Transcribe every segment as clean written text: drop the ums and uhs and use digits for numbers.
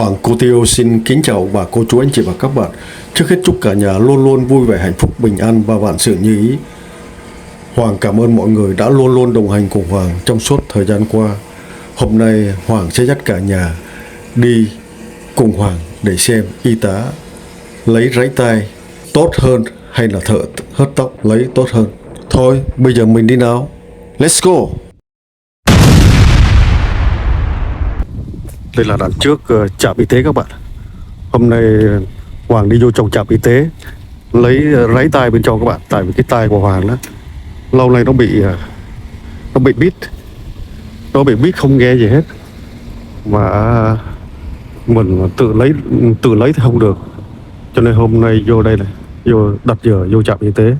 Hoàng Cô Tiêu xin kính chào bà cô chú anh chị và các bạn. Trước hết chúc cả nhà luôn luôn vui vẻ, hạnh phúc, bình an và vạn sự như ý. Hoàng cảm ơn mọi người đã luôn luôn đồng hành cùng Hoàng trong suốt thời gian qua. Hôm nay Hoàng sẽ dắt cả nhà đi cùng Hoàng để xem y tá lấy ráy tai tốt hơn hay là thợ hớt tóc lấy tốt hơn. Thôi bây giờ mình đi nào. Let's go. Đây là đoạn trước trạm y tế các bạn. Hôm nay Hoàng đi vô trong trạm y tế lấy ráy tai bên trong các bạn. Tại vì cái tai của Hoàng đó lâu nay nó bị bít. Nó bị bít không nghe gì hết. Mà mình tự lấy thì không được. Cho nên hôm nay vô đây này, vô đặt giờ vô trạm y tế,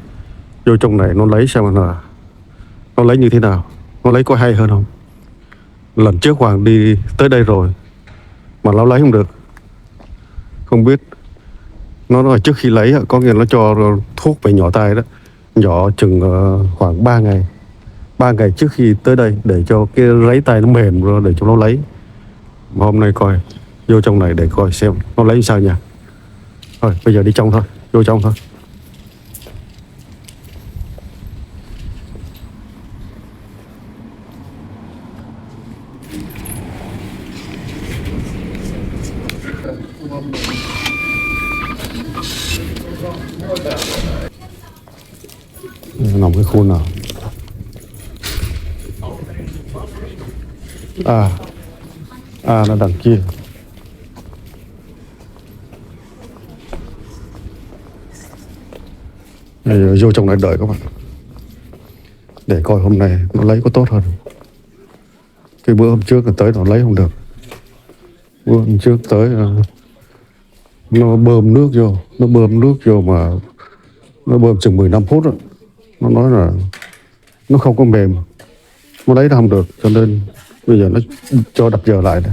vô trong này nó lấy xem là nó lấy như thế nào, nó lấy có hay hơn không. Lần trước Hoàng đi tới đây rồi mà nó lấy không được, không biết. Nó nói trước khi lấy có nghĩa nó cho thuốc về nhỏ tai đó, nhỏ chừng khoảng 3 ngày 3 ngày trước khi tới đây để cho cái ráy tai nó mềm rồi để cho nó lấy. Mà hôm nay coi vô trong này để coi xem nó lấy sao nha. Thôi bây giờ đi trong thôi, vô trong thôi. Nằm cái khu nào? Nó đằng kia. Bây giờ vô trong này đợi các bạn, để coi hôm nay nó lấy có tốt hơn. Cái bữa hôm trước tới nó lấy không được. Bữa hôm trước tới nó bơm nước vô mà nó bơm chừng 15 phút đó. Nó nói là nó không có mềm, nó lấy nó không được, cho nên bây giờ nó cho đập giờ lại đây.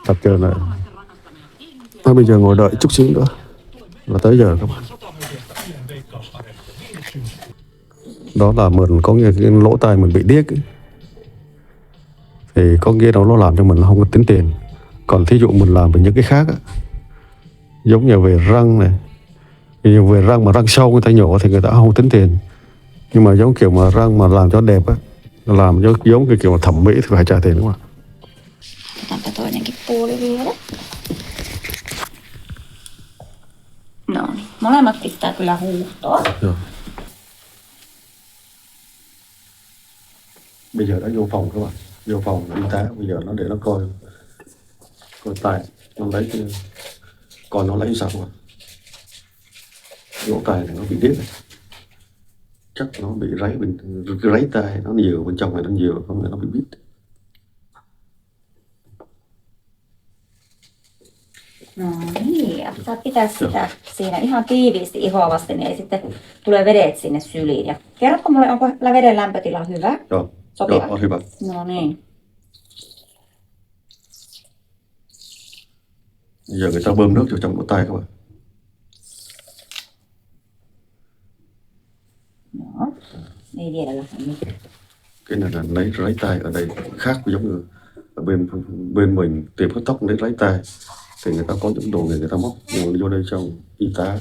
Đập giờ lại. Thôi bây giờ ngồi đợi chút xíu nữa là tới giờ các bạn. Đó là mình có nghĩa cái lỗ tai mình bị điếc ấy. Thì có nghĩa nó làm cho mình không có tính tiền. Còn thí dụ mình làm về những cái khác á, giống như về răng này, về răng mà răng sâu người ta nhổ thì người ta không tính tiền. Nhưng mà giống kiểu mà răng mà làm cho đẹp á, làm giống cái kiểu mà thẩm mỹ thì phải trả tiền đúng không ạ? Otetaanpa toinenkin puoli vielä. No niin, molemmat pitää kyllä huuhtoa. Rồi. Bây giờ đã vô phòng các bạn, vô phòng y tá. Bây giờ nó để nó coi tai nó lấy coi nó lấy sao các bạn. Lỗ tai này nó bị điếc, chắc nó bị ráy tai, nó nhiều bên trong này, nó nhiều không phải nó bị bít. No niin, ja saat pitää sitä siinä ihan tiiviisti ihoa vasten, niin sitten tulee vedet sinne syliin. Ja kerrotko mulle, onko veden lämpötila hyvä? Joo, Sopiva? joo, on hyvä. No niin. Giờ người ta bơm nước vào trong lỗ tai các bạn. Joo, ei vielä lähde mitään. Cái này là lấy ráy tai ở đây khác giống như ở bên mình tiệm cắt tóc lấy ráy tai thì người ta có những đồ người ta móc, nhưng mà vô đây trong y tá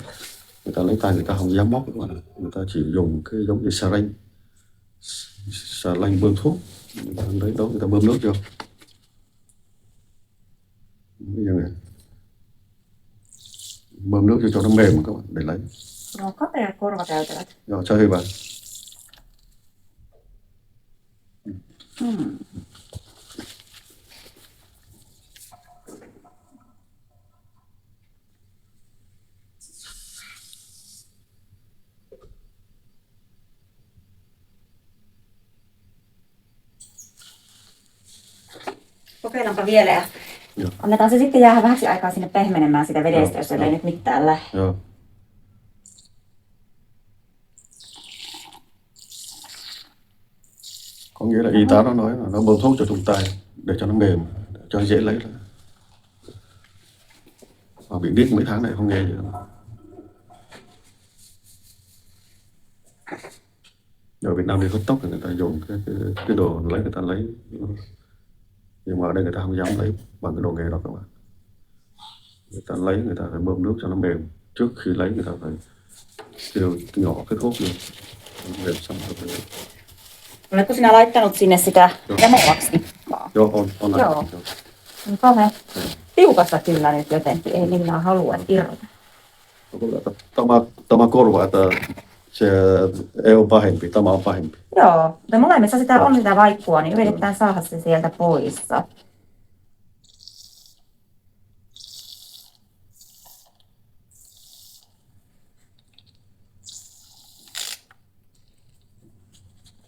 người ta lấy tai người ta không dám móc các bạn, người ta chỉ dùng cái giống như xà lanh bơm thuốc, người ta lấy đó người ta bơm nước vô. Bây giờ này bơm nước vô cho nó mềm các bạn để lấy. No kapeat korvakäytävät. Joo, se on hyvä. Kokeillaanpa vielä ja Joo. annetaan se sitten jäädä vähäksi aikaa sinne pehmenemään sitä vedestä, jos ei nyt mitään lähde. Joo. Có nghĩa là y tá nó nói là nó bơm thuốc cho trong tai để cho nó mềm, để cho nó dễ lấy ra. Mà bị điếc mấy tháng này không nghe gì nữa. Ở Việt Nam đi hớt tóc thì người ta dùng cái đồ lấy, người ta lấy, nhưng mà ở đây người ta không dám lấy bằng cái đồ nghề đó các bạn. người ta lấy người ta phải bơm nước cho nó mềm, trước khi lấy người ta phải tiêu nhỏ cái thuốc vô mềm xong rồi phải lấy. Oletko sinä laittanut sinne sitä removaksi tippaa? Joo, on Joo. laitettu, joo. Niin kauhean tiukassa kyllä nyt jotenkin, ei millään halua irrota. No, kyllä tämä korva, että se ei ole pahempi, tämä on pahempi. Joo, mutta molemmissa sitä on sitä vaikkua, niin yritetään saada se sieltä pois.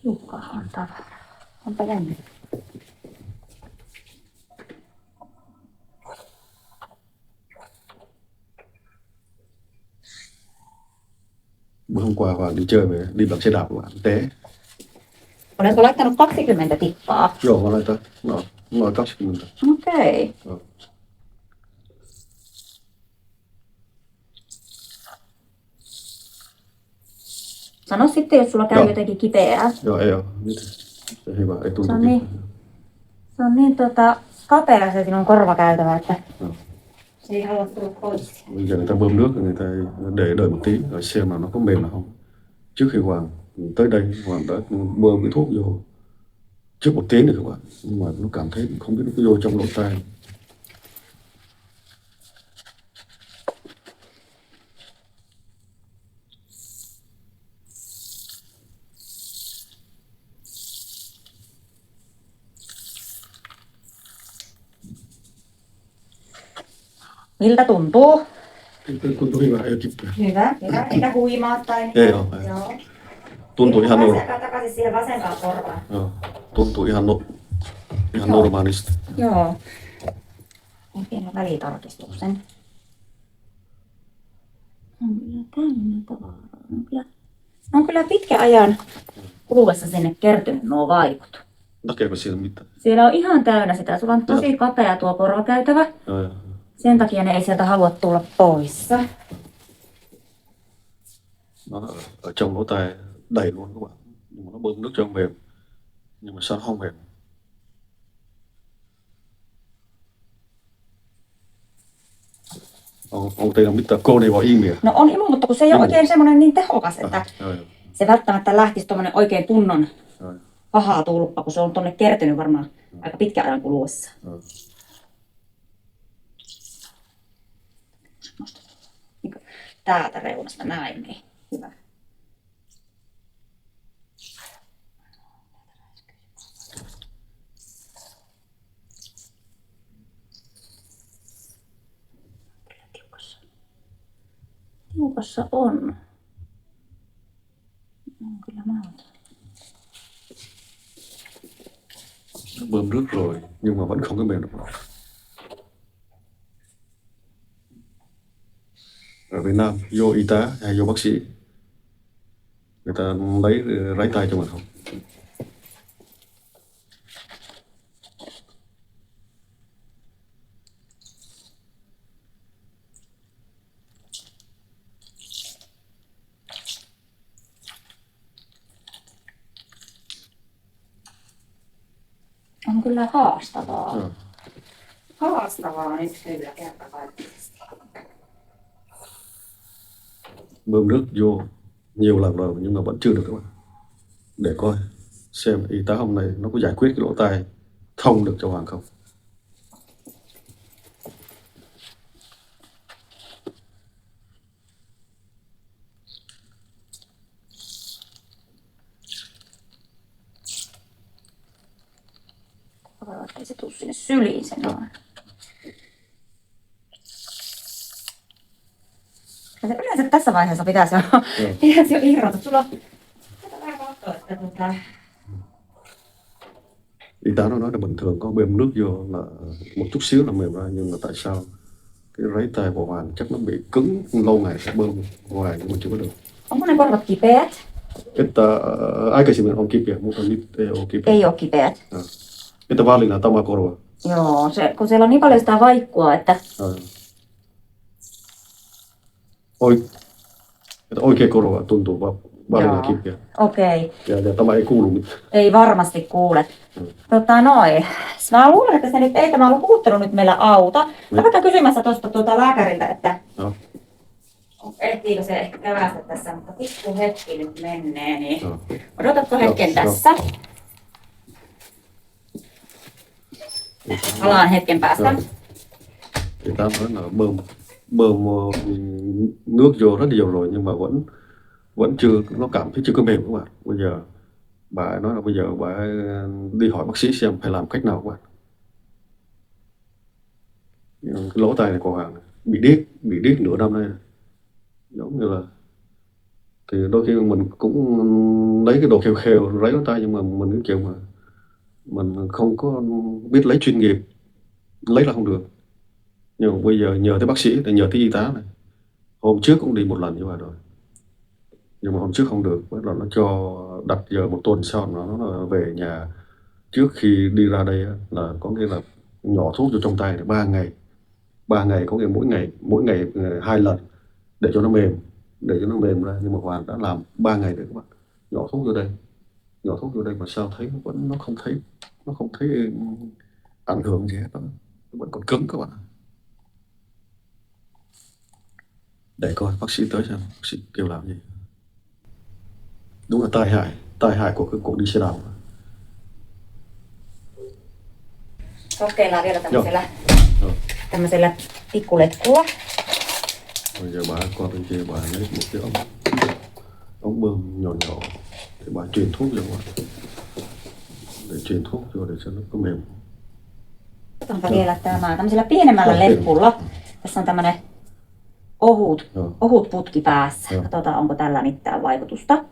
Tiukkaa on tavara. Onpa jännä. Bữa hôm qua Hoàng đi chơi về, đi bằng xe đạp của bạn té. Oletko laittanut 20 tippaa? Joo, mä laitan noin 20. Okei. Joo. Sano sitten, jos sulla käy Joo. jotenkin kipeää. Joo, ei ole. Nyt se hyvä, ei tuntu. Se on niin kapea se sinun korvakäytävä, että Joo. se ei halua tulla pois. Bây giờ người ta bơm nước, người ta để đợi một tí rồi xem là nó có mềm nào không. Trước khi Hoàng tới đây, Hoàng đã bơm cái thuốc vô trước một tiếng rồi các bạn, nhưng mà nó cảm thấy không biết nó có vô trong lỗ tai. Miltä tuntuu? Tuntuu hyvä, ei ole kipeä. Hyvä. Eikä huimaa tai Ei oo, ei. Joo. Tuntuu ihan Takaisin siihen vasempaan korvaan. Joo. Tuntuu ihan normaalisti. Joo. Teen pienen välitarkistuksen. On kyllä täynnä tavaraa. On kyllä pitkän ajan kuluessa sinne kertynyt nuo vaikut. Näkeekö siellä mitään? Siellä on ihan täynnä sitä. Sulla on tosi kapea tuo korvakäytävä. Joo. Sen takia ne ei sieltä halua tulla pois. Nó ở trong lỗ tai đầy luôn các bạn, nhưng mà nó bơm nước cho mềm, nhưng mà sao nó không mềm. Onko teillä mitään koodivoimia? No on imu, mutta kun se ei ole oikein semmoinen niin tehokas, että Joo. se välttämättä lähtisi tuommoinen oikein kunnon Joo. paha tulppa, kun se on tonne kertynyt varmaan aika pitkän ajan kuluessa. Joo. Niin täältä reunasta näin, niin hyvä. Tiukassa on. On kyllä mauta. Nó bơm nước rồi nhưng mà vẫn không có mềm được. Ở Việt Nam vô y tá hay vô bác sĩ, người ta lấy tay cho mình không? On kyllä haastavaa. Joo. Haastavaa nyt kyllä kertakaikkisesti. Bơm nước vô nhiều lần rồi nhưng mà vẫn chưa được các bạn. Để coi xem y tá hôm nay nó có giải quyết cái lỗ tai thông được cho Hoàng không. Ei se tuu sinne syliin se noin. Yleensä tässä vaiheessa pitäisi jo irrota. Sulla on vähän katsoa, että Y tá nó nói là bình thường có bơm nước vô là một chút xíu là mềm ra, nhưng mà tại sao cái ráy tai của Hoàng chắc nó bị cứng lâu ngày sẽ bơm hoài nhưng mà chưa có được. onko ne korvat kipeät? Että aikaisemmin on kipeä, mutta nyt ei ole kipeä. Ei oo kipeät. Joo. Että valinnan tämä korva. Joo, kun siellä on niin paljon sitä vaikkua, että Joo. Että oikea korva tuntuu Paljon Joo. kippiä. Okei. Ja tämä ei kuulu. Ei varmasti kuule. Mm. Mä luulen, että se nyt ei tämä ollut puhuttanut nyt meillä auta. Mä vaikka kysymässä tuosta lääkäriltä, että Joo. ehtiikö se ehkä kävästä tässä, mutta pikku hetki nyt menee, niin Joo. odotatko hetken Joo, tässä? Palaan hetken päästä. Joo. Thì ta nói là bơm nước vô rất nhiều rồi nhưng mà vẫn chưa, nó cảm thấy chưa có mềm các bạn. Bây giờ bà ấy nói là bây giờ bà ấy đi hỏi bác sĩ xem phải làm cách nào các bạn. Cái lỗ tai này của Hoàng bị điếc nửa năm nay, giống như là thì đôi khi mình cũng lấy cái đồ khều khều ráy lỗ tai, nhưng mà mình cái kiểu mà mình không có biết lấy chuyên nghiệp, lấy là không được. Nhưng mà bây giờ nhờ tới bác sĩ, nhờ tới y tá này, hôm trước cũng đi một lần như vậy rồi, nhưng mà hôm trước không được, bắt đầu nó cho đặt giờ một tuần sau nó là về nhà. Trước khi đi ra đây là có nghĩa là nhỏ thuốc vô trong tay là 3 ngày, có nghĩa mỗi ngày 2 lần để cho nó mềm ra. Nhưng mà Hoàng đã làm 3 ngày rồi các bạn, nhỏ thuốc vô đây mà sao thấy nó không thấy ảnh hưởng gì hết, nó vẫn còn cứng các bạn. Để coi bác sĩ tới xem bác sĩ kêu làm gì. Đúng là tai hại của cái cuộc đi xe đạp. Kokeillaan vielä Joo. tämmöisellä pikkuletkulla. Bây giờ bà qua bên kia bà lấy một cái ống bơm nhỏ để bà truyền thuốc vô, để truyền thuốc vô để cho nó có mềm. Otetaanpa vielä tämmöisellä pienemmällä letkulla. Tässä on tämmönen ohut putki päässä. Joo. Katsotaan, onko tällä mitään vaikutusta.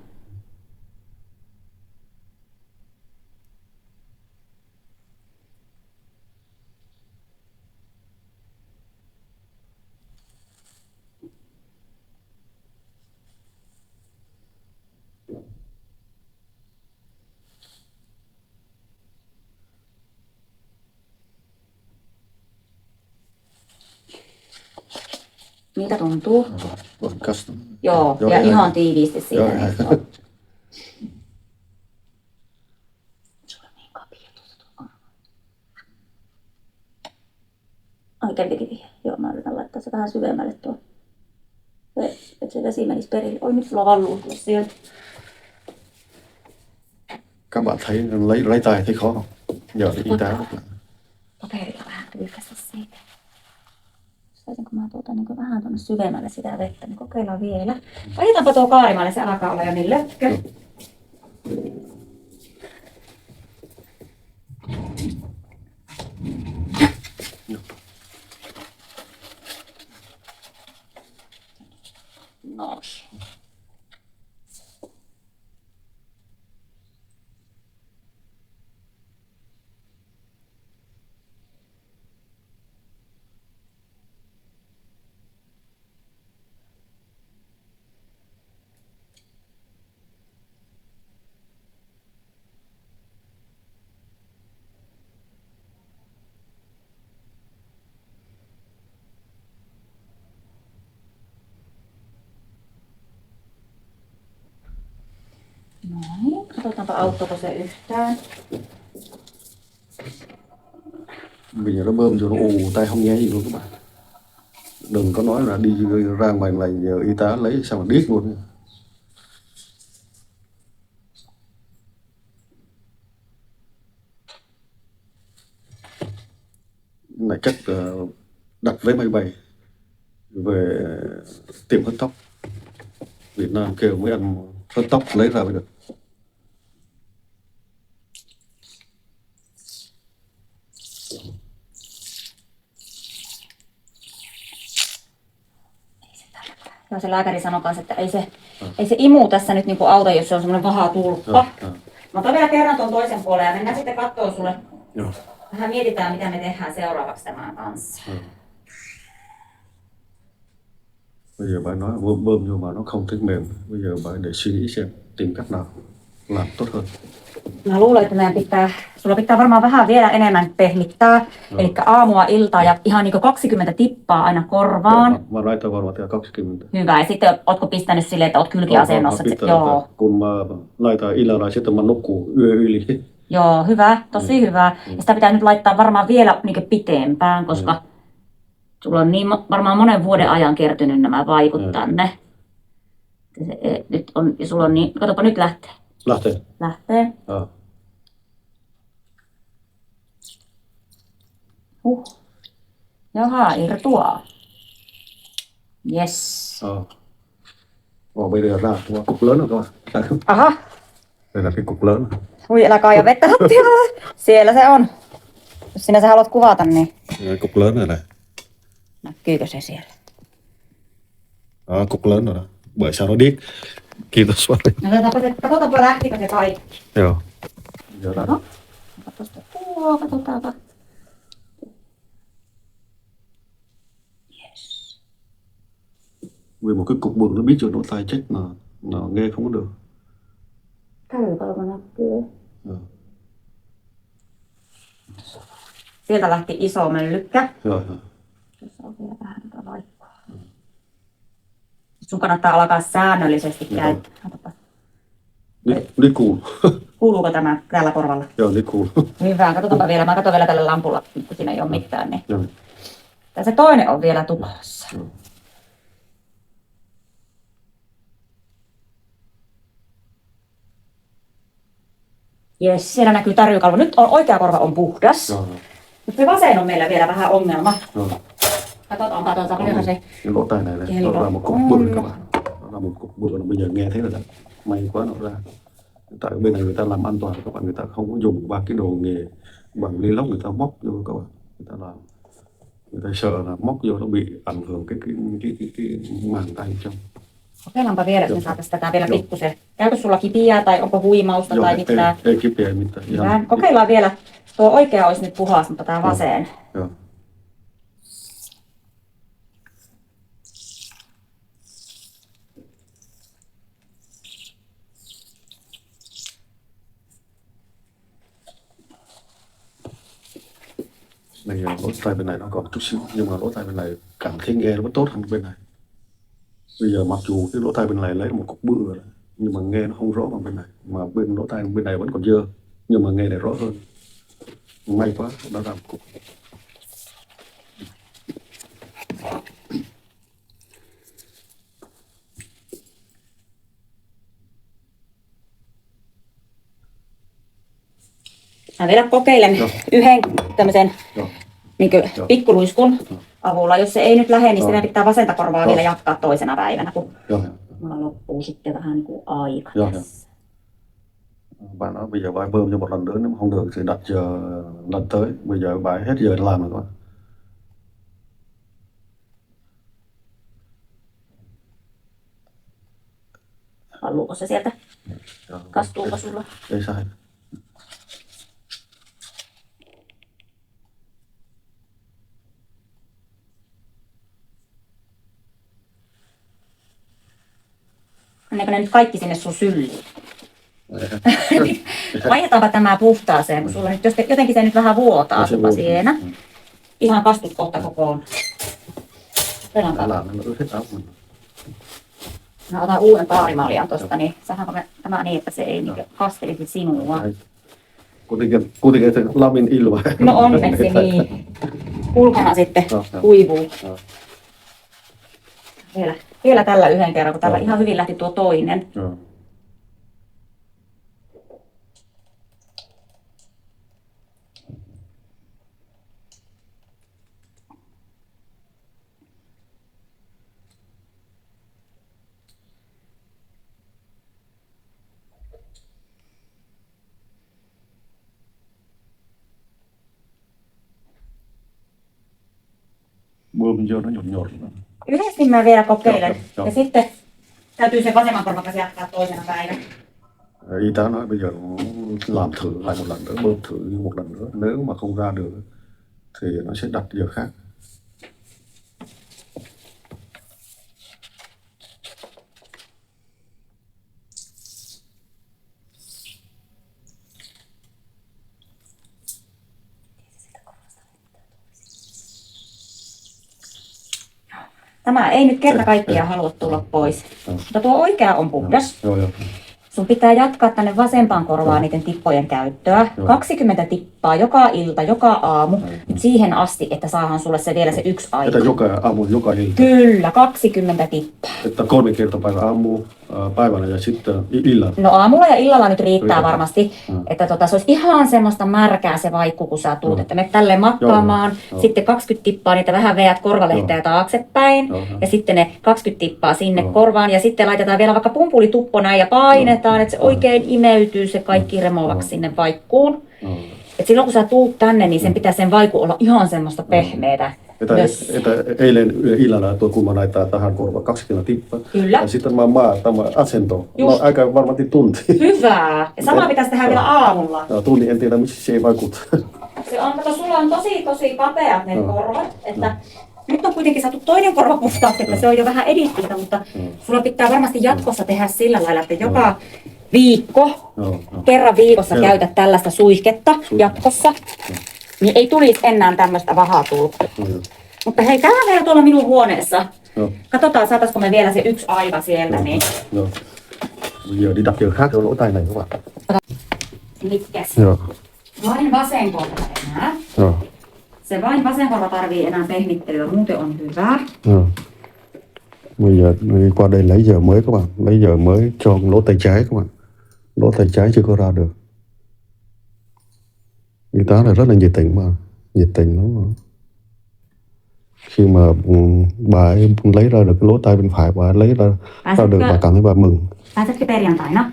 Miltä tuntuu? Voin kastaa. Joo, ja ihan tiiviisti siinä. Joo, niin joo. on. Se on niin kapea tuosta. Ai kävikin. Joo, mä yritän laittaa se vähän syvemmälle tuo. Että se vesi menisi perille. Oi, nyt sulla valluu tuossa sieltä. Các bạn thấy lấy tay thấy khó không? Giờ thì y tá rất là Paperilla vähän tyykästä siitä. Saisinko mä niin vähän tuonne syvemmälle sitä vettä, niin kokeillaan vielä. Vaihdetaanpa tuo kaarimalle, se alkaa olla jo niin lökkö. Noin. No niin, katsotaanpa auttoiko se yhtään. bây giờ nó bơm cho nó ù tay không nghe gì luôn các bạn. Đừng có nói là đi ra ngoài này nhờ y tá lấy sao mà điếc luôn. Này chắc đặt vé máy bay về tiệm hớt tóc Việt Nam kêu mấy anh hớt tóc lấy ra mới được. Joo, se lääkäri sanoi kanssa, että ei se imu tässä nyt niinku auta, jos se on semmoinen paha tulppa. Mä otan vielä kerran tuon toisen puolen ja mennään sitten kattoo sulle. Joo. Vähän mietitään, mitä me tehdään seuraavaksi tämän kanssa. Bây giờ bà nói bơm vô mà nó không thấy mềm. Bây giờ bà để suy nghĩ xem tìm cách nào. làm tốt hơn. Mä luulen, että sulla pitää varmaan vähän vielä enemmän pehmittää. Eli aamua, iltaa ja ihan niin 20 tippaa aina korvaan. Mä laitan korvat ja 20. Hyvä. Ja sitten ootko pistänyt silleen, että oot kylkiasennossa? Joo. Kun mä laitan illalla, sitten mä nukkuu yö yli. Joo, hyvä. Tosi hyvä. Ja sitä pitää nyt laittaa varmaan vielä niin pitempään, koska sulla on niin varmaan monen vuoden ajan kertynyt nämä vaikut tänne. Nyt on, ja sulla on niin, katsopa nyt lähtee. Lähtee. Ja. Jaha, irtoaa. Yes. Bây giờ ra cục lớn rồi các bạn. Aha. Đây là cái cục lớn. Ui, älä kaija vettä lattialle. Siellä se on. Jos sinä sä haluat kuvata, niin... Cục lớn rồi này. Näkyykö se siellä? Cục lớn rồi đó. Bởi sao nó điếc. Kiitos paljon. No katsotaanpa lähtikö se kaikki. Joo. No. Katsotaanpa. Yes. Vì một cái cục bự nó biết chỗ lỗ tai chết là nghe không có được. Käykö näkyy? Sieltä lähti iso möllykkä. Joo. Tässä on vielä vähän tätä laikkoa. Sun kannattaa alkaa säännöllisesti käyttää. Nyt kuuluu. Kuuluuko tämä tällä korvalla? Joo, nyt kuuluu. Hyvä, katsotaanpa vielä. Mä katson vielä tällä lampulla, kun siinä ei ole mitään. Niin. Joo. Se toinen on vielä tulossa. Jes, siellä näkyy tärjykalvo. Nyt on, oikea korva on puhdas. Joo. Mutta se vasen on meillä vielä vähän ongelma. Joo. Katsotaan, paljonko se... Cái lỗ tai này này, nó ra một cục bự các bạn. Nó ra một cục bự, bây giờ nghe thấy là may quá nó ra. Tại bên này người ta làm an toàn các bạn, người ta không có dùng ba cái đồ nghề bằng ni lông, người ta móc vô các bạn. Người ta làm, người ta sợ là móc vô nó bị ảnh hưởng cái màng tay trong. Kokeillaanpa vielä, että me saataisiin tätä vielä pikkusen. Käykö sulla kipiää tai onko huimausta tai mitään? Ei kipeä mitään. Ihan... Kokeillaan vielä. Tuo oikea olisi nyt puhas, mutta tämä vasen. Joo. Bây giờ lỗ tai bên này nó còn chút xíu, nhưng mà lỗ tai bên này cảm thấy nghe nó vẫn tốt hơn bên này. Bây giờ mặc dù cái lỗ tai bên này lấy một cục bự rồi, nhưng mà nghe nó không rõ bằng bên này, mà bên lỗ tai bên này vẫn còn dơ, nhưng mà nghe này rõ hơn. May quá, đã làm cục. Mä vielä kokeilen yhden tämmöisen niin pikkuluiskun avulla. Jos se ei nyt lähde, niin sitten pitää vasenta korvaa vielä jatkaa toisena päivänä, kun mulla loppuu sitten vähän niin kuin aika tässä. Bạn nói bây giờ bà ấy bơm cho một lần nữa, nếu mà không được thì đặt giờ lần tới. Bây giờ bà ấy hết giờ làm rồi các bạn. Haluuko se sieltä? Kastuuko sulla? Ei sai. Menneekö ne nyt kaikki sinne sun sylliin? Vaihdetaanpa tämä puhtaaseen, kun sulla nyt jotenkin se nyt vähän vuotaa sulla siinä. Ihan kastut kohta kokoon. Mä otan uuden paarimaljan tosta, niin saadaanko me tämä niin, että se ei niin kastelisi sinua. Kuitenkin se lamin ilma. No onneksi niin. Ulkona sitten kuivuu. Vielä tällä yhden kerran, kun tällä ihan hyvin lähti tuo toinen. Bơm vô nó nhột nhột. Yhdessä mä vielä kokeilen. Ja sitten täytyy se vasemman korvakas jatkaa toisena päivänä. Y tá nói bây giờ làm thử lại một lần nữa, bơm thử một lần nữa. Nếu mà không ra được thì nó sẽ đặt giờ khác. Tämä ei nyt kerta kaikkiaan halua tulla pois. Mutta tuo oikea on puhdas. Joo. Sun pitää jatkaa tänne vasempaan korvaan niiden tippojen käyttöä. 20 tippaa joka ilta, joka aamu. Nyt siihen asti, että saadaan sulle se vielä se yksi aika. Että joka aamu, joka ilta. Kyllä, 20 tippaa. Että 3 kertaa päivänä ja sitten illalla. No aamulla ja illalla nyt riittää varmasti, että se olisi ihan semmoista märkää se vaikku, kun sä tuut, että me tälleen makkaamaan, sitten 20 tippaa niitä vähän veät korvalehteä taaksepäin, ja sitten ne 20 tippaa sinne korvaan, ja sitten laitetaan vielä vaikka pumpulituppo näin ja painetaan, että se oikein imeytyy se kaikki removaksi sinne vaikkuun. Et silloin kun sä tuut tänne, niin sen pitää sen vaiku olla ihan semmoista pehmeätä. Että eilen illalla kun mä näitä tähän korva 20 tippaa. Kyllä. Ja sitten tämä asento. No, aika varmasti tunti. Hyvä. Ja sama pitäisi tehdä vielä aamulla. No, tunti en tiedä, missä se ei vaikuta. Se on, kato, sulla on tosi kapeat ne korvat. Että nyt on kuitenkin saatu toinen korva puhtaaksi, että se on jo vähän edistystä, mutta sulla pitää varmasti jatkossa tehdä sillä lailla, että joka viikko, kerran viikossa käytät tällaista suihketta jatkossa. Niin ei tulisi enää tämmöistä vahatulkkaa. Mutta hei, täällä on vielä tuolla minun huoneessa. Katsotaan, saataisiko me vielä se yksi aika sieltä. Niin. Bây giờ đi đặt giờ khác lỗ tai này các bạn. Mitkäs? Joo. Vain vasen korva enää. Joo. Se vain vasen korva tarvii enää pehmittelyä, muuten on hyvä. Joo. Bây giờ đi qua đây lấy giờ mới các bạn. Lấy giờ mới cho lỗ tay trái các bạn. Lỗ tay trái chưa có ra được. Y tá là rất là nhiệt tình mà. Nhiệt tình lắm mà. Khi mà bà ấy lấy ra được cái lỗ tai bên phải, bà ấy lấy ra được, bà cảm thấy bà mừng. Pääsetkö perjantaina?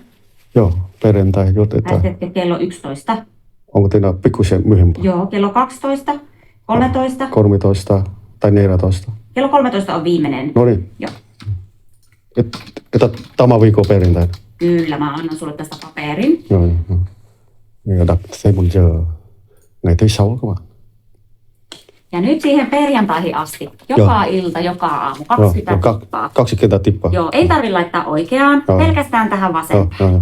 Joo, perjantai jotain. Pääsetkö kello 11? Onko teillä pikkusen myöhempää? Joo, kello 12, 13. 13 tai 14. Kello 13 on viimeinen. No niin. Joo. Että tämä viikko perjantaina. Kyllä, mä annan sulle tästä paperin. Joo. Ja đặt thêm một giờ ngày thứ 6 các bạn. Ja nyt siihen perjantaihin asti, joka ilta, joka aamu, 20 tippaa. 20 tippaa. Joo, ei tarvitse laittaa oikeaan, pelkästään tähän vasempaan. Joo.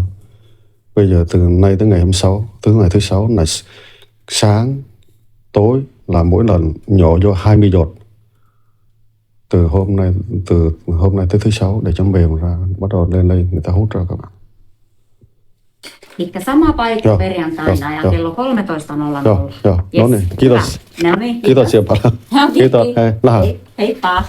Bây giờ từ nay tới ngày hôm 6, tới ngày thứ 6 là sáng, tối là mỗi lần nhỏ vô 20 giọt. Từ hôm nay tới thứ 6 để cho mềm ra, bắt đầu lên người ta hút ra các bạn. Eli sama paikka perjantaina ja kello 13.00. Joo. No niin, kiitos. No niin, Kiitos ja paljon. Kiitos. Hei, lähdetään. Heippa.